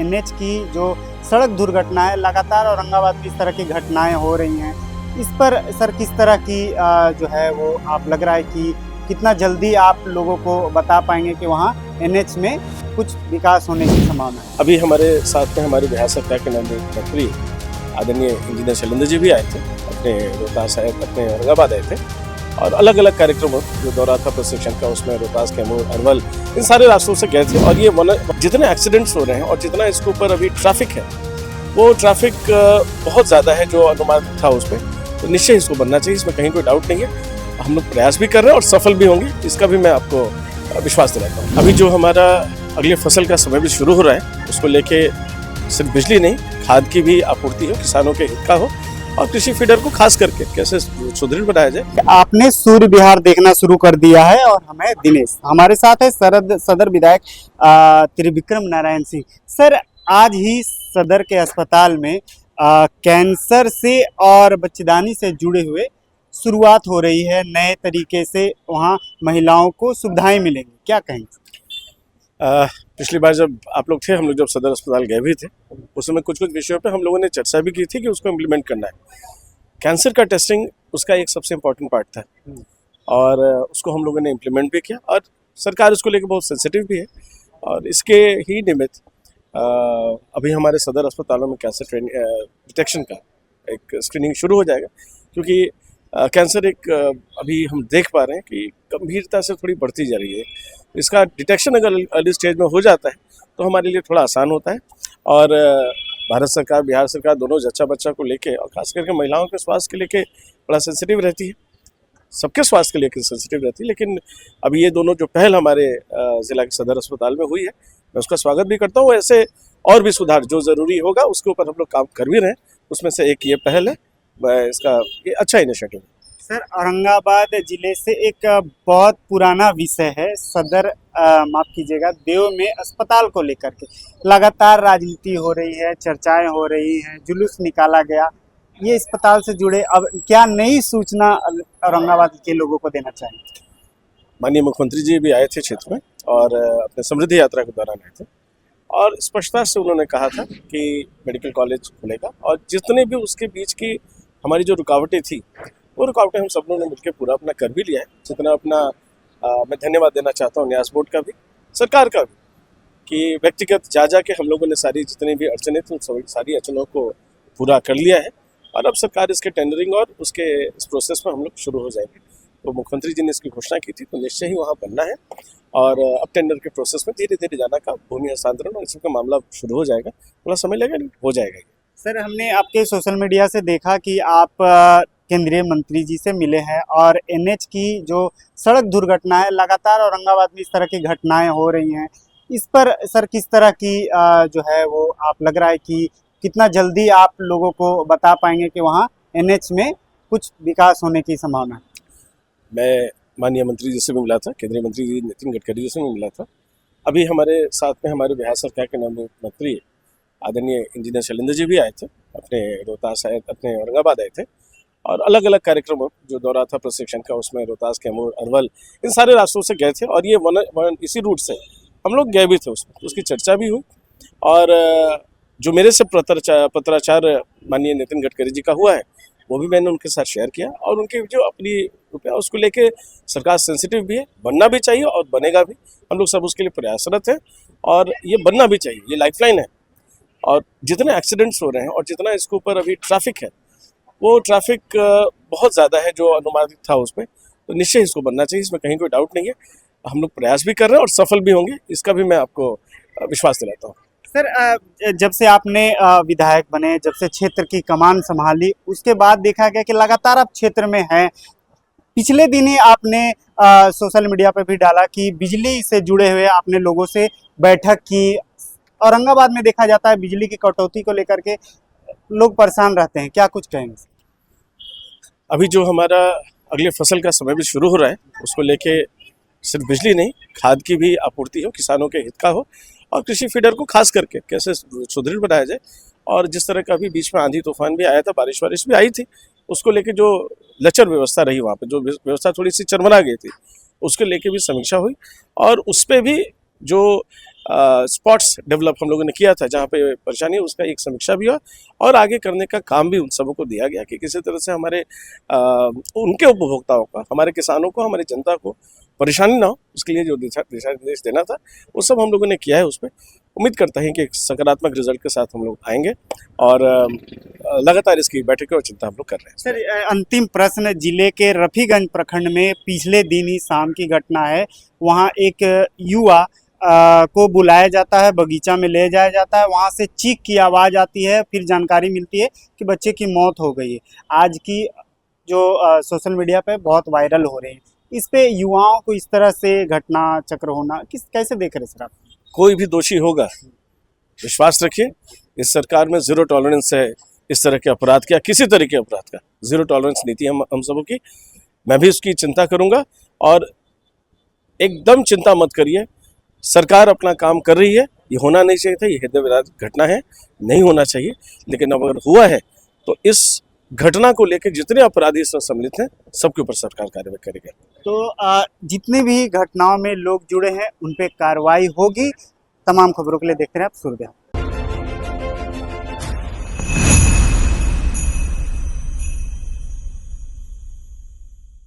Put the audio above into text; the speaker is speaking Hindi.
एनएच की जो सड़क दुर्घटना है, लगातार औरंगाबाद में इस तरह की घटनाएं हो रही हैं। इस पर सर किस तरह की जो है वो आप लग रहा है कि कितना जल्दी आप लोगों को बता पाएंगे कि वहाँ एनएच में कुछ विकास होने की संभावना है? अभी हमारे साथ में हमारे बिहार सरकार के नए मंत्री आदरणीय इंजीनियर शैलेंद्र जी भी आए थे, अपने रोहतास आए, अपने औरंगाबाद आए थे और अलग अलग कार्यक्रमों जो दौरा था प्रशिक्षण का, उसमें रोहतास, कैमूर, अरवल, इन सारे रास्तों से गए थे। और ये जितने एक्सीडेंट्स हो रहे हैं और जितना इसके ऊपर अभी ट्रैफिक है, वो ट्रैफिक बहुत ज़्यादा है जो अनुमान था उस पर, तो निश्चय इसको बनना चाहिए, इसमें कहीं कोई डाउट नहीं है। हम लोग प्रयास भी कर रहे हैं और सफल भी होंगे, इसका भी मैं आपको विश्वास दिलाता हूँ। अभी जो हमारा अगले फसल का समय भी शुरू हो रहा है, उसको लेके सिर्फ बिजली नहीं, खाद की भी आपूर्ति हो, किसानों के हित का हो और कृषि फीडर को खास करके कैसे सुदृढ़ बनाया जाए। आपने सूर्य विहार देखना शुरू कर दिया है और हमें दिनेश हमारे साथ है, सदर विधायक त्रिविक्रम नारायण सिंह। सर, आज ही सदर के अस्पताल में कैंसर से और बच्चेदानी से जुड़े हुए शुरुआत हो रही है, नए तरीके से वहाँ महिलाओं को सुविधाएं मिलेंगी, क्या कहेंगे? पिछली बार जब आप लोग थे, हम लोग जब सदर अस्पताल गए भी थे, उस समय कुछ विषयों पे हम लोगों ने चर्चा भी की थी कि उसको इम्प्लीमेंट करना है। कैंसर का टेस्टिंग उसका एक सबसे इम्पोर्टेंट पार्ट था और उसको हम लोगों ने इम्प्लीमेंट भी किया और सरकार उसको लेकर बहुत सेंसिटिव भी है। और इसके ही निमित्त अभी हमारे सदर अस्पतालों में कैंसर डिटेक्शन का एक स्क्रीनिंग शुरू हो जाएगा, क्योंकि कैंसर एक अभी हम देख पा रहे हैं कि गंभीरता से थोड़ी बढ़ती जा रही है। इसका डिटेक्शन अगर अर्ली स्टेज में हो जाता है तो हमारे लिए थोड़ा आसान होता है। और भारत सरकार, बिहार सरकार दोनों जच्चा बच्चा को लेके और खास करके महिलाओं के स्वास्थ्य के लेके बड़ा सेंसिटिव रहती है, सबके स्वास्थ्य के लेके सेंसिटिव रहती है। लेकिन अभी ये दोनों जो पहल हमारे ज़िला के सदर अस्पताल में हुई है, मैं उसका स्वागत भी करता हूँ। ऐसे और भी सुधार जो ज़रूरी होगा उसके ऊपर हम लोग काम कर भी रहे हैं, उसमें से एक ये पहल है, इसका ये अच्छा इनिशिएटिव है। सर, औरंगाबाद जिले से एक बहुत पुराना विषय है सदर, माफ कीजिएगा, देव में अस्पताल को लेकर के लगातार राजनीति हो रही है, चर्चाएं हो रही हैं, जुलूस निकाला गया। ये अस्पताल से जुड़े अब क्या नई सूचना औरंगाबाद के लोगों को देना चाहिए? माननीय मुख्यमंत्री जी भी आए थे क्षेत्र में और अपने समृद्धि यात्रा के दौरान आए थे और स्पष्टता से उन्होंने कहा था कि मेडिकल कॉलेज खुलेगा और जितने भी उसके बीच की हमारी जो रुकावटें थी, वो रुकावटें हम सब लोगों ने मिलकर पूरा अपना कर भी लिया है। जितना अपना मैं धन्यवाद देना चाहता हूँ न्यास बोर्ड का भी, सरकार का भी, कि व्यक्तिगत जा के हम लोगों ने सारी जितनी भी अड़चनें थी उन सारी अड़चनों को पूरा कर लिया है और अब सरकार इसके टेंडरिंग और उसके इस प्रोसेस में हम लोग शुरू हो जाएंगे। तो मुख्यमंत्री जी ने इसकी घोषणा की थी, तो निश्चय ही वहाँ बनना है और अब टेंडर के प्रोसेस में धीरे धीरे जाना का भूमि हस्तांतरण और इसका मामला शुरू हो जाएगा। थोड़ा समय लगेगा, हो जाएगा। सर, हमने आपके सोशल मीडिया से देखा कि आप केंद्रीय मंत्री जी से मिले हैं और एनएच की जो सड़क दुर्घटना है, लगातार औरंगाबाद में इस तरह की घटनाएं हो रही हैं। इस पर सर किस तरह की जो है वो आप लग रहा है कि कितना जल्दी आप लोगों को बता पाएंगे कि वहाँ एनएच में कुछ विकास होने की संभावना है? मैं माननीय मंत्री जी से भी मिला था, केंद्रीय मंत्री जी नितिन गडकरी जी से भी मिला था। अभी हमारे साथ में हमारे बिहार सरकार के नए मंत्री आदरणीय इंजीनियर शैलेंद्र जी भी आए थे, अपने रोहतास आए, अपने औरंगाबाद आए थे और अलग अलग कार्यक्रमों जो दौरा था प्रशिक्षण का, उसमें रोहतास, कैमूर, अरवल, इन सारे रास्तों से गए थे और ये इसी रूट से हम लोग गए भी थे, उसमें तो उसकी चर्चा भी हुई। और जो मेरे से पत्राचार माननीय नितिन गडकरी जी का हुआ है, वो भी मैंने उनके साथ शेयर किया और उनके जो अपनी रुपया उसको लेके सरकार सेंसिटिव भी है, बनना भी चाहिए और बनेगा भी। हम लोग सब उसके लिए प्रयासरत हैं और ये बनना भी चाहिए, ये लाइफलाइन है। और जितने एक्सीडेंट्स हो रहे हैं और जितना इसके ऊपर अभी ट्रैफिक है, वो ट्रैफिक बहुत ज़्यादा है जो अनुमानित था उस पर, तो निश्चय इसको बनना चाहिए, इसमें कहीं कोई डाउट नहीं है। हम लोग प्रयास भी कर रहे हैं और सफल भी होंगे, इसका भी मैं आपको विश्वास दिलाता हूँ। सर, जब से आपने विधायक बने, जब से क्षेत्र की कमान संभाली, उसके बाद देखा गया कि लगातार आप क्षेत्र में हैं। पिछले दिन ही आपने सोशल मीडिया पर भी डाला कि बिजली से जुड़े हुए आपने लोगों से बैठक की। औरंगाबाद में देखा जाता है बिजली की कटौती को लेकर के लोग परेशान रहते हैं, क्या कुछ कहेंगे? अभी जो हमारा अगले फसल का समय भी शुरू हो रहा है, उसको लेके सिर्फ बिजली नहीं, खाद की भी आपूर्ति हो, किसानों के हित का हो और कृषि फीडर को खास करके कैसे सुदृढ़ बनाया जाए। और जिस तरह का भी बीच में आंधी तूफान भी आया था, बारिश भी आई थी, उसको लेके जो लचर व्यवस्था रही, वहाँ पे जो व्यवस्था थोड़ी सी चरमरा गई थी, उसको लेके भी समीक्षा हुई और उस पर भी जो स्पॉट्स डेवलप हम लोगों ने किया था जहाँ पे परेशानी है, उसका एक समीक्षा भी हुआ और आगे करने का काम भी उन सबों को दिया गया कि किसी तरह से हमारे उनके उपभोक्ताओं का, हमारे किसानों को, हमारी जनता को परेशानी ना हो, उसके लिए जो दिशा निर्देश देना था वो सब हम लोगों ने किया है। उस पर उम्मीद करते हैं कि एक सकारात्मक रिजल्ट के साथ हम लोग आएंगे और लगातार इसकी बैठकें और चिंता हम लोग कर रहे हैं। सर, अंतिम प्रश्न, जिले के रफीगंज प्रखंड में पिछले दिन ही शाम की घटना है। वहाँ एक युवा को बुलाया जाता है, बगीचा में ले जाया जाता है, वहाँ से चीख की आवाज़ आती है, फिर जानकारी मिलती है कि बच्चे की मौत हो गई है। आज की जो सोशल मीडिया पे बहुत वायरल हो रही है, इस पे युवाओं को इस तरह से घटना चक्र होना कैसे देख रहे सर आप? कोई भी दोषी होगा, विश्वास रखिए इस सरकार में जीरो टॉलरेंस है इस तरह के अपराध का, किसी तरह के अपराध का जीरो टॉलरेंस नीति हम सबों की। मैं भी उसकी चिंता करूंगा और एकदम चिंता मत करिए, सरकार अपना काम कर रही है। ये होना नहीं चाहिए था, ये हृदय विदारक घटना है, नहीं होना चाहिए, लेकिन अगर हुआ है तो इस घटना को लेकर जितने अपराधी इसमें सम्मिलित हैं सबके ऊपर सरकार कार्रवाई करेगी। तो जितने भी घटनाओं में लोग जुड़े हैं उन पे कार्रवाई होगी। तमाम खबरों के लिए देखते रहे आप सूर्य।